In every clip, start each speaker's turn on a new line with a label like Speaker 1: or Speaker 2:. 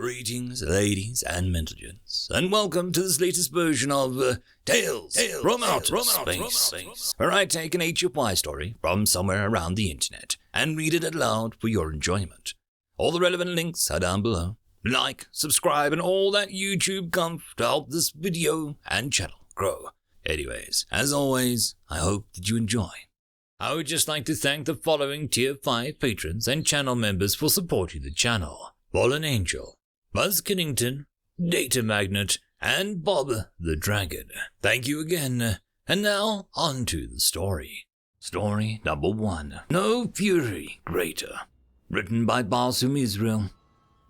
Speaker 1: Greetings, ladies and gentlemen, and welcome to this latest version of Tales from Outer Space, where I take an HFY story from somewhere around the internet and read it aloud for your enjoyment. All the relevant links are down below. Like, subscribe, and all that YouTube gumph to help this video and channel grow. Anyways, as always, I hope that you enjoy. I would just like to thank the following Tier 5 patrons and channel members for supporting the channel: FallenAngel, BuzzKillington, Datamagnet, and Bob the Dragon. Thank you again. And now, on to the story. Story number 1. No Fury Greater. Written by Barsoomisreal.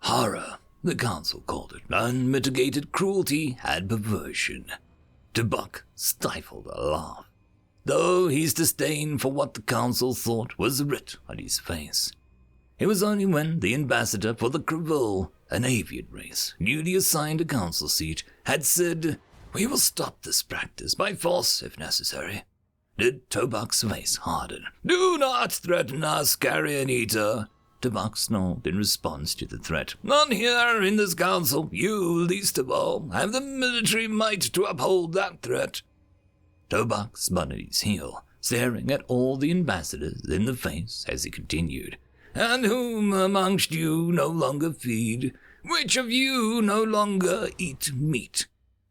Speaker 1: Horror, the council called it. Unmitigated cruelty and perversion. Buck stifled a laugh, though his disdain for what the council thought was writ on his face. It was only when the ambassador for the Krivul, an avian race, newly assigned a council seat, had said, "We will stop this practice by force if necessary," did Tobak's face harden. "Do not threaten us, carrion eater," Tobak snarled in response to the threat. "None here in this council, you least of all, have the military might to uphold that threat." Tobak spun at his heel, staring at all the ambassadors in the face as he continued. "And whom amongst you no longer feed? Which of you no longer eat meat?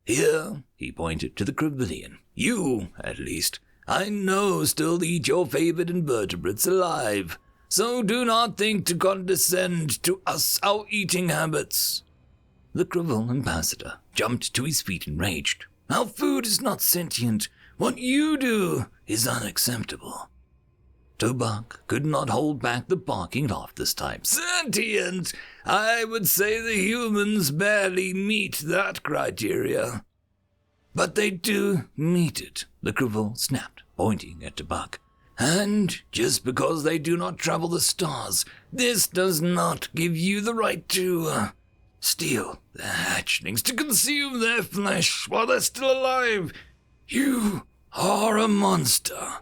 Speaker 1: Here," he pointed to the Krivillian. "You, at least, I know still eat your favored invertebrates alive. So do not think to condescend to us our eating habits." The Krivul ambassador jumped to his feet enraged. "Our food is not sentient. What you do is unacceptable." Tobak could not hold back the barking laugh this time. "Sentient? I would say the humans barely meet that criteria." "But they do meet it," the Krivul snapped, pointing at Tobak. "And just because they do not travel the stars, this does not give you the right to steal their hatchlings, to consume their flesh while they're still alive. You are a monster."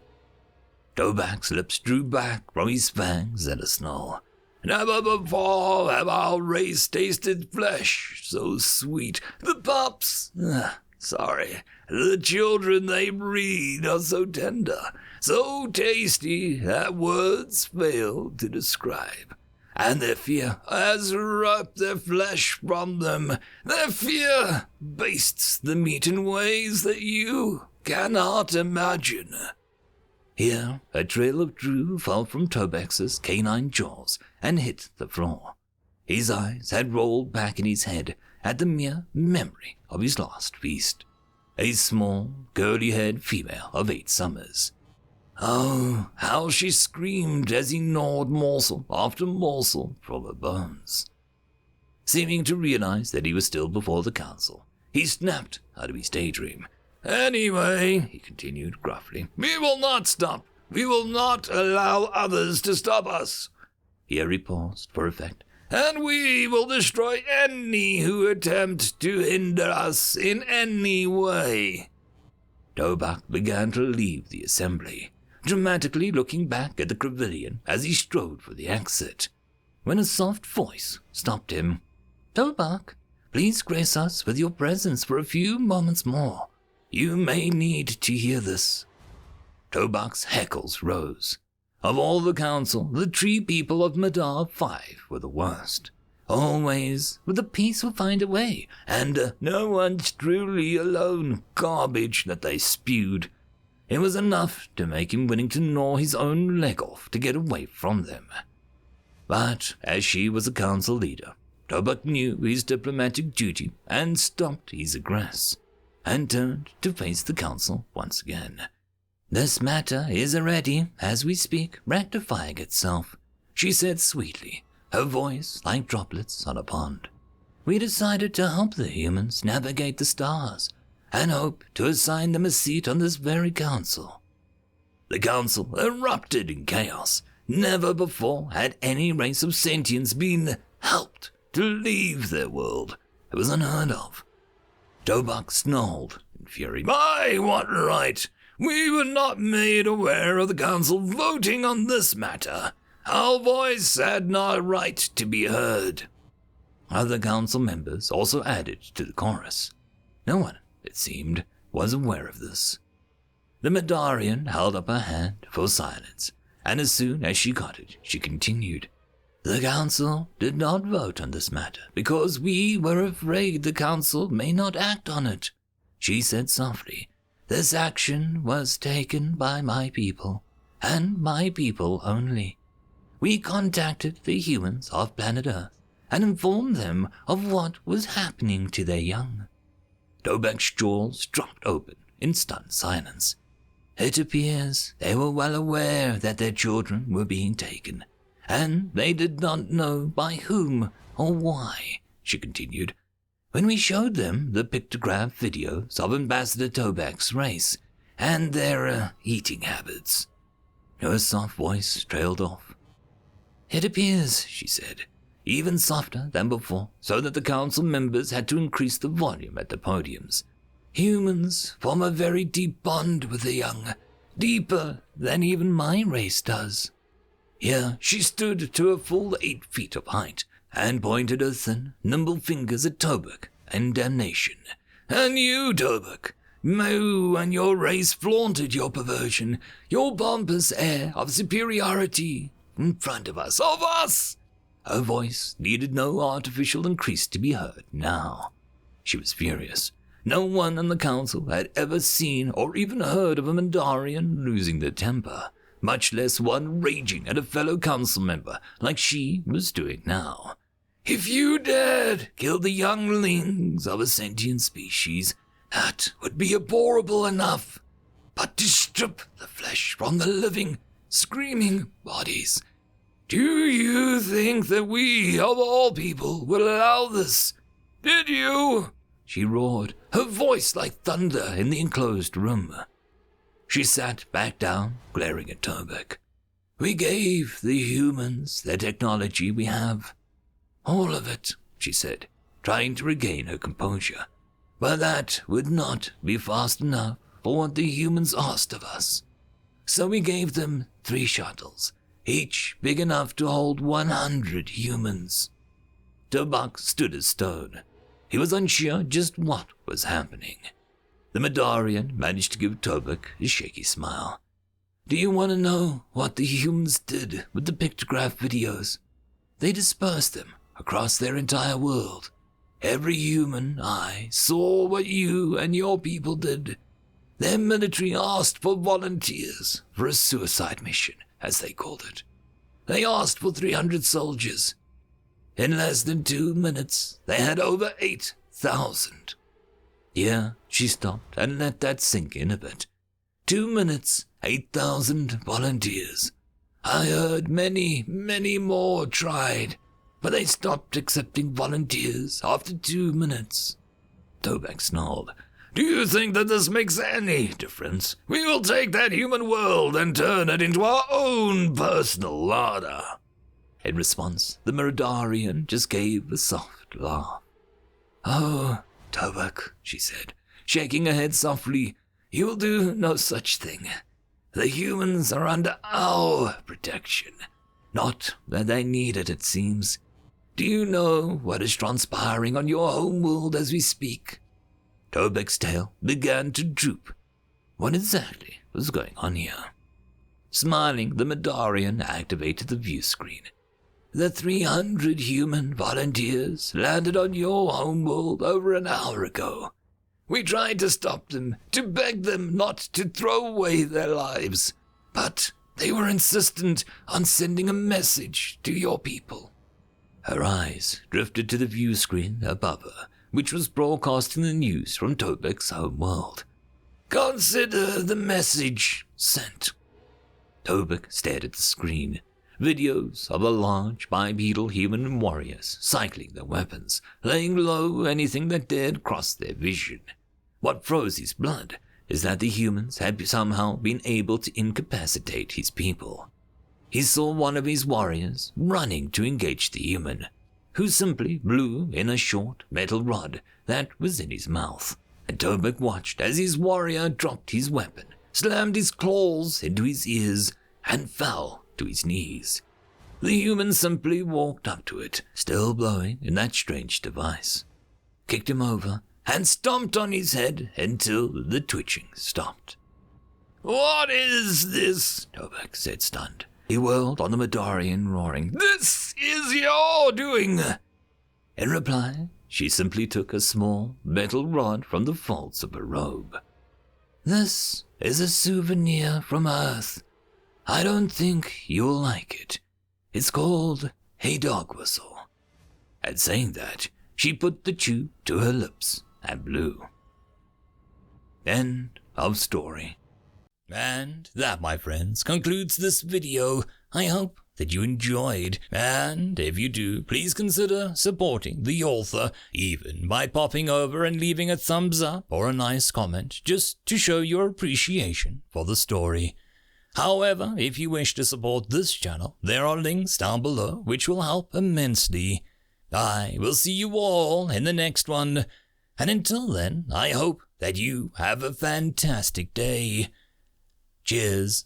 Speaker 1: Tobak's lips drew back from his fangs at a snarl. "Never before have our race tasted flesh so sweet. The pups, the children they breed are so tender, so tasty that words fail to describe. And their fear has ripped their flesh from them. Their fear bastes the meat in ways that you cannot imagine." Here, a trail of dew fell from Tobak's canine jaws and hit the floor. His eyes had rolled back in his head at the mere memory of his last feast. A small, curly-haired female of 8 summers. Oh, how she screamed as he gnawed morsel after morsel from her bones. Seeming to realize that he was still before the council, he snapped out of his daydream. "Anyway," he continued gruffly, "we will not stop. We will not allow others to stop us." Here he paused for effect. "And we will destroy any who attempt to hinder us in any way." Tobak began to leave the assembly, dramatically looking back at the Krivillian as he strode for the exit, when a soft voice stopped him. "Tobak, please grace us with your presence for a few moments more. You may need to hear this." Tobak's heckles rose. Of all the council, the tree people of Madar 5 were the worst. Always, with the peace will find a way, and no one's truly alone garbage that they spewed. It was enough to make him willing to gnaw his own leg off to get away from them. But as she was a council leader, Tobak knew his diplomatic duty and stopped his aggress, and turned to face the council once again. "This matter is already, as we speak, rectifying itself," she said sweetly, her voice like droplets on a pond. "We decided to help the humans navigate the stars, and hope to assign them a seat on this very council." The council erupted in chaos. Never before had any race of sentients been helped to leave their world. It was unheard of. Tobak snarled in fury. "By what right? We were not made aware of the council voting on this matter. Our voice had no right to be heard." Other council members also added to the chorus. No one, it seemed, was aware of this. The Madarian held up her hand for silence, and as soon as she got it, she continued. The council did not vote on this matter because we were afraid the council may not act on it. She said softly, this action was taken by my people, and my people only. We contacted the humans of planet Earth and informed them of what was happening to their young. Tobek's jaws dropped open in stunned silence. It appears they were well aware that their children were being taken, and they did not know by whom or why, she continued. When we showed them the pictograph videos of Ambassador Tobek's race and their eating habits. Her soft voice trailed off. It appears, she said, even softer than before, so that the council members had to increase the volume at the podiums. Humans form a very deep bond with the young, deeper than even my race does. Here she stood to a full 8 feet of height, and pointed her thin, nimble fingers at Tobek and damnation. And you, Tobek, you and your race flaunted your perversion, your pompous air of superiority in front of us. Her voice needed no artificial increase to be heard now. She was furious. No one on the council had ever seen or even heard of a Mandarian losing their temper, much less one raging at a fellow council member like she was doing now. If you dared kill the younglings of a sentient species, that would be abhorrible enough. But to strip the flesh from the living, screaming bodies, do you think that we, of all people, will allow this? Did you? She roared, her voice like thunder in the enclosed room. She sat back down, glaring at Tobek. We gave the humans the technology we have. All of it, she said, trying to regain her composure. But that would not be fast enough for what the humans asked of us. So we gave them 3 shuttles, each big enough to hold 100 humans. Tobek stood as stone. He was unsure just what was happening. The Madarian managed to give Tobek a shaky smile. Do you want to know what the humans did with the pictograph videos? They dispersed them across their entire world. Every human eye saw what you and your people did. Their military asked for volunteers for a suicide mission, as they called it. They asked for 300 soldiers. In less than 2 minutes, they had over 8,000. Yeah, she stopped and let that sink in a bit. 2 minutes, 8,000 volunteers. I heard many more tried, but they stopped accepting volunteers after 2 minutes. Tobek snarled. Do you think that this makes any difference? We will take that human world and turn it into our own personal larder. In response, the Madarian just gave a soft laugh. Oh, Tobek, she said, shaking her head softly, you will do no such thing. The humans are under our protection. Not that they need it seems. Do you know what is transpiring on your home world as we speak? Tobek's tail began to droop. What exactly was going on here? Smiling, the Madarian activated the view screen. The 300 human volunteers landed on your homeworld over an hour ago. We tried to stop them, to beg them not to throw away their lives, but they were insistent on sending a message to your people. Her eyes drifted to the view screen above her, which was broadcasting the news from Tobek's homeworld. Consider the message sent. Tobek stared at the screen. Videos of a large bipedal human warriors cycling their weapons, laying low anything that dared cross their vision. What froze his blood is that the humans had somehow been able to incapacitate his people. He saw one of his warriors running to engage the human, who simply blew in a short metal rod that was in his mouth, and Tobek watched as his warrior dropped his weapon, slammed his claws into his ears, and fell to his knees. The human simply walked up to it, still blowing in that strange device, kicked him over, and stomped on his head until the twitching stopped. "What is this?" Novak said, stunned. He whirled on the Madarian, roaring, "This is your doing!" In reply, she simply took a small metal rod from the folds of her robe. "This is a souvenir from Earth. I don't think you'll like it. It's called a dog whistle." And saying that, she put the tube to her lips and blew. End of story. And that, my friends, concludes this video. I hope that you enjoyed, and if you do, please consider supporting the author, even by popping over and leaving a thumbs up or a nice comment, just to show your appreciation for the story. However, if you wish to support this channel, there are links down below which will help immensely. I will see you all in the next one, and until then, I hope that you have a fantastic day. Cheers.